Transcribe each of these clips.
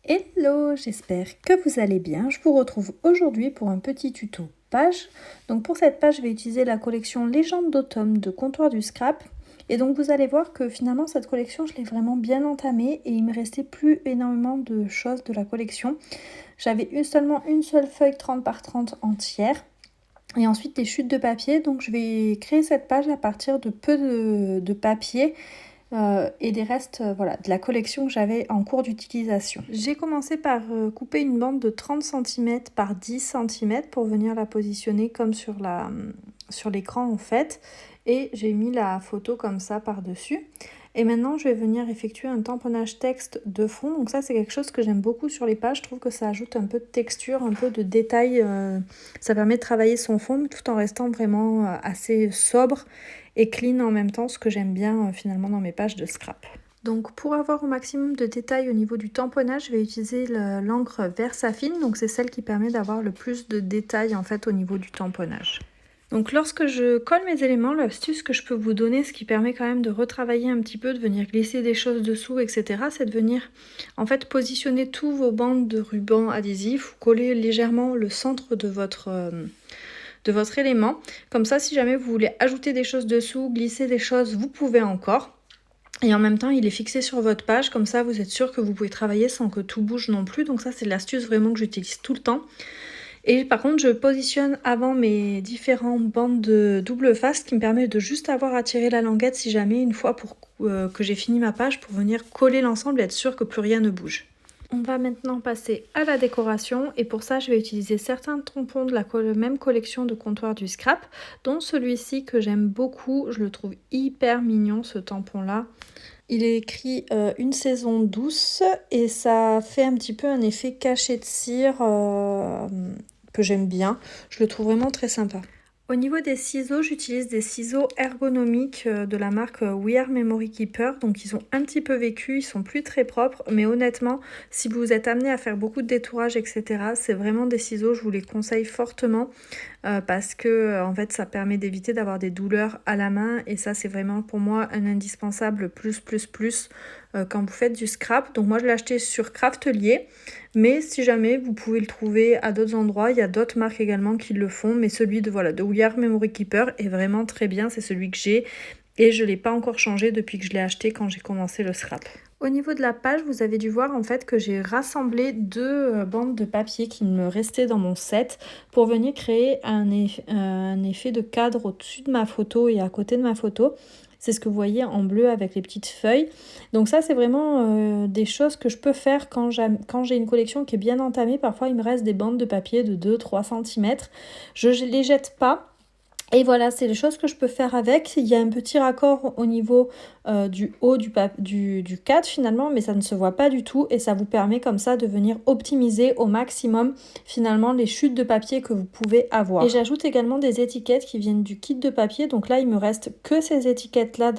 Hello, j'espère que vous allez bien. Je vous retrouve aujourd'hui pour un petit tuto page. Donc pour cette page, je vais utiliser la collection Légende d'automne de Comptoir du Scrap. Et donc vous allez voir que finalement cette collection, je l'ai vraiment bien entamée et il me restait plus énormément de choses de la collection. J'avais seulement une seule feuille 30 par 30 entière. Et ensuite des chutes de papier. Donc je vais créer cette page à partir de peu de papier. Et des restes voilà, de la collection que j'avais en cours d'utilisation. J'ai commencé par couper une bande de 30 cm par 10 cm pour venir la positionner comme sur l'écran en fait. Et j'ai mis la photo comme ça par-dessus. Et maintenant, je vais venir effectuer un tamponnage texte de fond. Donc ça, c'est quelque chose que j'aime beaucoup sur les pages. Je trouve que ça ajoute un peu de texture, un peu de détail. Ça permet de travailler son fond tout en restant vraiment assez sobre et clean en même temps, ce que j'aime bien finalement dans mes pages de scrap. Donc pour avoir au maximum de détails au niveau du tamponnage, je vais utiliser l'encre Versafine. Donc c'est celle qui permet d'avoir le plus de détails en fait au niveau du tamponnage. Donc lorsque je colle mes éléments, l'astuce que je peux vous donner, ce qui permet quand même de retravailler un petit peu, de venir glisser des choses dessous, etc., c'est de venir en fait positionner tous vos bandes de ruban adhésif, ou coller légèrement le centre de votre élément. Comme ça, si jamais vous voulez ajouter des choses dessous, glisser des choses, vous pouvez encore. Et en même temps, il est fixé sur votre page, comme ça vous êtes sûr que vous pouvez travailler sans que tout bouge non plus. Donc ça, c'est l'astuce vraiment que j'utilise tout le temps. Et par contre, je positionne avant mes différentes bandes de double face, qui me permet de juste avoir à tirer la languette si jamais, une fois que j'ai fini ma page, pour venir coller l'ensemble et être sûr que plus rien ne bouge. On va maintenant passer à la décoration et pour ça je vais utiliser certains tampons de la même collection de Comptoir du Scrap, dont celui-ci que j'aime beaucoup. Je le trouve hyper mignon, ce tampon là. Il est écrit une saison douce et ça fait un petit peu un effet caché de cire que j'aime bien. Je le trouve vraiment très sympa. Au niveau des ciseaux, j'utilise des ciseaux ergonomiques de la marque We Are Memory Keeper. Donc ils ont un petit peu vécu, ils sont plus très propres. Mais honnêtement, si vous êtes amené à faire beaucoup de détourage, etc., c'est vraiment des ciseaux, je vous les conseille fortement. Parce que en fait ça permet d'éviter d'avoir des douleurs à la main. Et ça c'est vraiment pour moi un indispensable plus quand vous faites du scrap. Donc moi je l'ai acheté sur Craftelier. Mais si jamais vous pouvez le trouver à d'autres endroits, il y a d'autres marques également qui le font. Mais celui de We Are Memory Keeper est vraiment très bien, c'est celui que j'ai. Et je ne l'ai pas encore changé depuis que je l'ai acheté quand j'ai commencé le scrap. Au niveau de la page, vous avez dû voir en fait que j'ai rassemblé deux bandes de papier qui me restaient dans mon set pour venir créer un effet de cadre au-dessus de ma photo et à côté de ma photo. C'est ce que vous voyez en bleu avec les petites feuilles. Donc ça, c'est vraiment des choses que je peux faire quand j'ai une collection qui est bien entamée. Parfois, il me reste des bandes de papier de 2-3 cm. Je ne les jette pas. Et voilà, c'est les choses que je peux faire avec. Il y a un petit raccord au niveau du haut du cadre finalement, mais ça ne se voit pas du tout. Et ça vous permet comme ça de venir optimiser au maximum finalement les chutes de papier que vous pouvez avoir. Et j'ajoute également des étiquettes qui viennent du kit de papier. Donc là, il me reste que ces étiquettes-là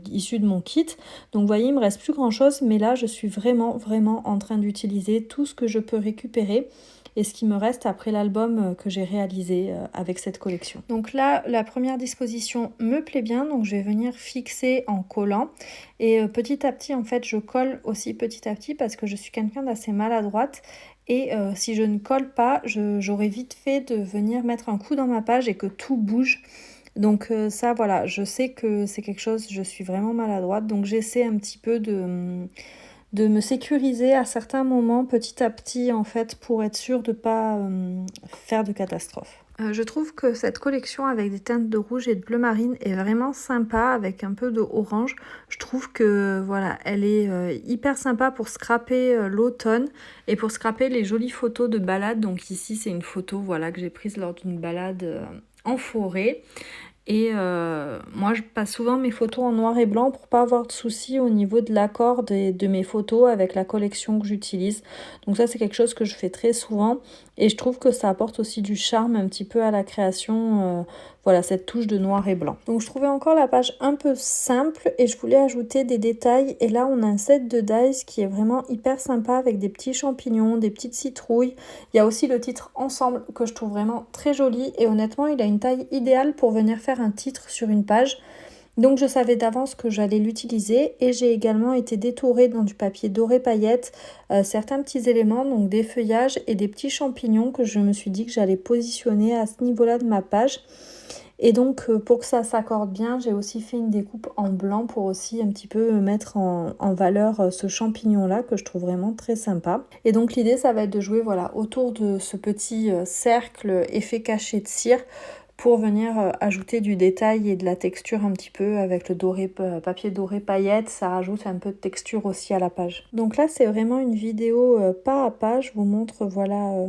issues de mon kit. Donc vous voyez, il me reste plus grand-chose. Mais là, je suis vraiment en train d'utiliser tout ce que je peux récupérer. Et ce qui me reste après l'album que j'ai réalisé avec cette collection. Donc là, la première disposition me plaît bien, donc je vais venir fixer en collant. Et petit à petit, en fait, je colle aussi petit à petit parce que je suis quelqu'un d'assez maladroite. Et si je ne colle pas, j'aurais vite fait de venir mettre un coup dans ma page et que tout bouge. Donc ça, voilà, je sais que c'est quelque chose, je suis vraiment maladroite. Donc j'essaie un petit peu de me sécuriser à certains moments petit à petit en fait pour être sûre de ne pas faire de catastrophe. Je trouve que cette collection avec des teintes de rouge et de bleu marine est vraiment sympa avec un peu de orange. Je trouve que voilà, elle est hyper sympa pour scraper l'automne et pour scraper les jolies photos de balade. Donc ici c'est une photo voilà, que j'ai prise lors d'une balade en forêt. Et moi, je passe souvent mes photos en noir et blanc pour pas avoir de soucis au niveau de l'accord de mes photos avec la collection que j'utilise. Donc ça, c'est quelque chose que je fais très souvent. Et je trouve que ça apporte aussi du charme un petit peu à la création. Voilà, cette touche de noir et blanc. Donc je trouvais encore la page un peu simple et je voulais ajouter des détails. Et là, on a un set de dies qui est vraiment hyper sympa avec des petits champignons, des petites citrouilles. Il y a aussi le titre Ensemble que je trouve vraiment très joli. Et honnêtement, il a une taille idéale pour venir faire un titre sur une page. Donc je savais d'avance que j'allais l'utiliser et j'ai également été détourée dans du papier doré paillettes, certains petits éléments, donc des feuillages et des petits champignons que je me suis dit que j'allais positionner à ce niveau-là de ma page. Et donc pour que ça s'accorde bien, j'ai aussi fait une découpe en blanc pour aussi un petit peu mettre en valeur ce champignon-là que je trouve vraiment très sympa. Et donc l'idée ça va être de jouer voilà, autour de ce petit cercle effet caché de cire pour venir ajouter du détail et de la texture un petit peu avec le papier doré paillettes, ça rajoute un peu de texture aussi à la page. Donc là c'est vraiment une vidéo pas à pas, je vous montre voilà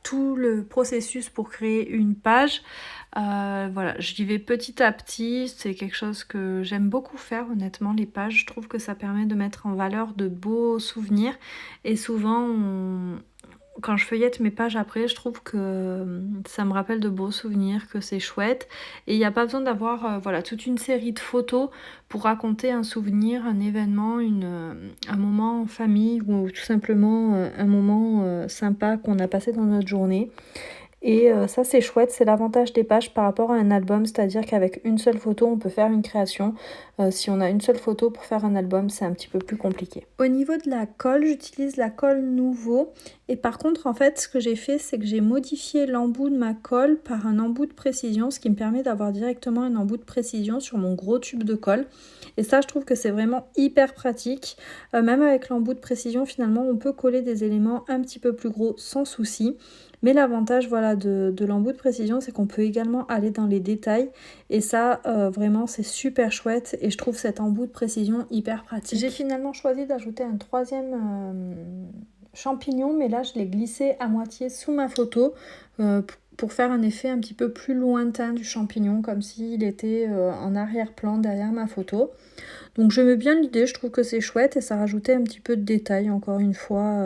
tout le processus pour créer une page. Voilà, j'y vais petit à petit, c'est quelque chose que j'aime beaucoup faire honnêtement, les pages, je trouve que ça permet de mettre en valeur de beaux souvenirs et souvent quand je feuillette mes pages après, je trouve que ça me rappelle de beaux souvenirs, que c'est chouette. Et il n'y a pas besoin d'avoir voilà, toute une série de photos pour raconter un souvenir, un événement, un moment en famille ou tout simplement un moment sympa qu'on a passé dans notre journée. Et ça c'est chouette, c'est l'avantage des pages par rapport à un album, c'est-à-dire qu'avec une seule photo on peut faire une création. Si on a une seule photo pour faire un album, c'est un petit peu plus compliqué. Au niveau de la colle, j'utilise la colle Nouveau. Et par contre en fait ce que j'ai fait c'est que j'ai modifié l'embout de ma colle par un embout de précision, ce qui me permet d'avoir directement un embout de précision sur mon gros tube de colle. Et ça je trouve que c'est vraiment hyper pratique. Même avec l'embout de précision finalement on peut coller des éléments un petit peu plus gros sans souci. Mais l'avantage voilà, de l'embout de précision, c'est qu'on peut également aller dans les détails. Et ça, vraiment, c'est super chouette. Et je trouve cet embout de précision hyper pratique. J'ai finalement choisi d'ajouter un troisième champignon. Mais là, je l'ai glissé à moitié sous ma photo pour faire un effet un petit peu plus lointain du champignon. Comme s'il était en arrière-plan derrière ma photo. Donc j'aimais bien l'idée, je trouve que c'est chouette et ça rajoutait un petit peu de détails. Encore une fois,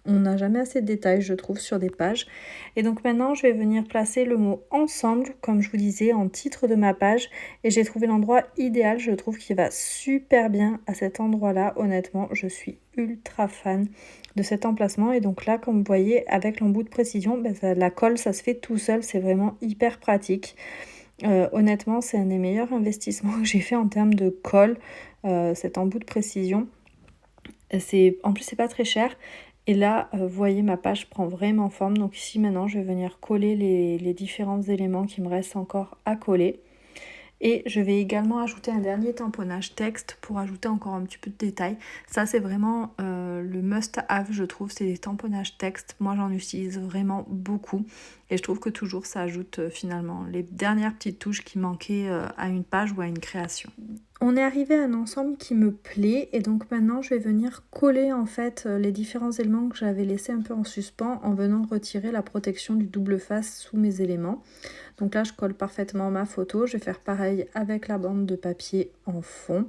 on n'a jamais assez de détails je trouve sur des pages. Et donc maintenant je vais venir placer le mot ensemble, comme je vous disais, en titre de ma page. Et j'ai trouvé l'endroit idéal, je trouve qu'il va super bien à cet endroit-là. Honnêtement, je suis ultra fan de cet emplacement. Et donc là, comme vous voyez, avec l'embout de précision, la colle ça se fait tout seul, c'est vraiment hyper pratique. Honnêtement, c'est un des meilleurs investissements que j'ai fait en termes de colle, cet embout de précision. En plus, c'est pas très cher. Et là, vous voyez, ma page prend vraiment forme. Donc ici, maintenant, je vais venir coller les différents éléments qui me restent encore à coller. Et je vais également ajouter un dernier tamponnage texte pour ajouter encore un petit peu de détails. Ça c'est vraiment le must-have je trouve, c'est les tamponnages texte. Moi j'en utilise vraiment beaucoup et je trouve que toujours ça ajoute finalement les dernières petites touches qui manquaient à une page ou à une création. On est arrivé à un ensemble qui me plaît et donc maintenant je vais venir coller en fait les différents éléments que j'avais laissés un peu en suspens en venant retirer la protection du double face sous mes éléments. Donc là je colle parfaitement ma photo, je vais faire pareil avec la bande de papier en fond.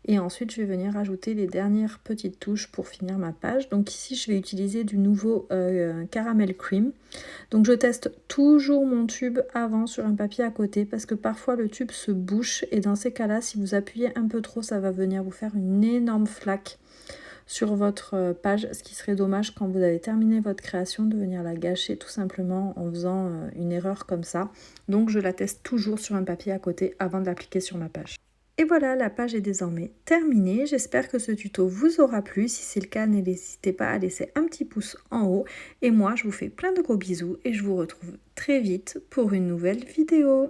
Et ensuite je vais venir ajouter les dernières petites touches pour finir ma page. Donc ici je vais utiliser du nouveau Caramel Cream. Donc je teste toujours mon tube avant sur un papier à côté parce que parfois le tube se bouche et dans ces cas-là si vous appuyez un peu trop ça va venir vous faire une énorme flaque sur votre page, ce qui serait dommage quand vous avez terminé votre création de venir la gâcher tout simplement en faisant une erreur comme ça. Donc je la teste toujours sur un papier à côté avant de l'appliquer sur ma page. Et voilà, la page est désormais terminée. J'espère que ce tuto vous aura plu. Si c'est le cas, n'hésitez pas à laisser un petit pouce en haut. Et moi, je vous fais plein de gros bisous et je vous retrouve très vite pour une nouvelle vidéo.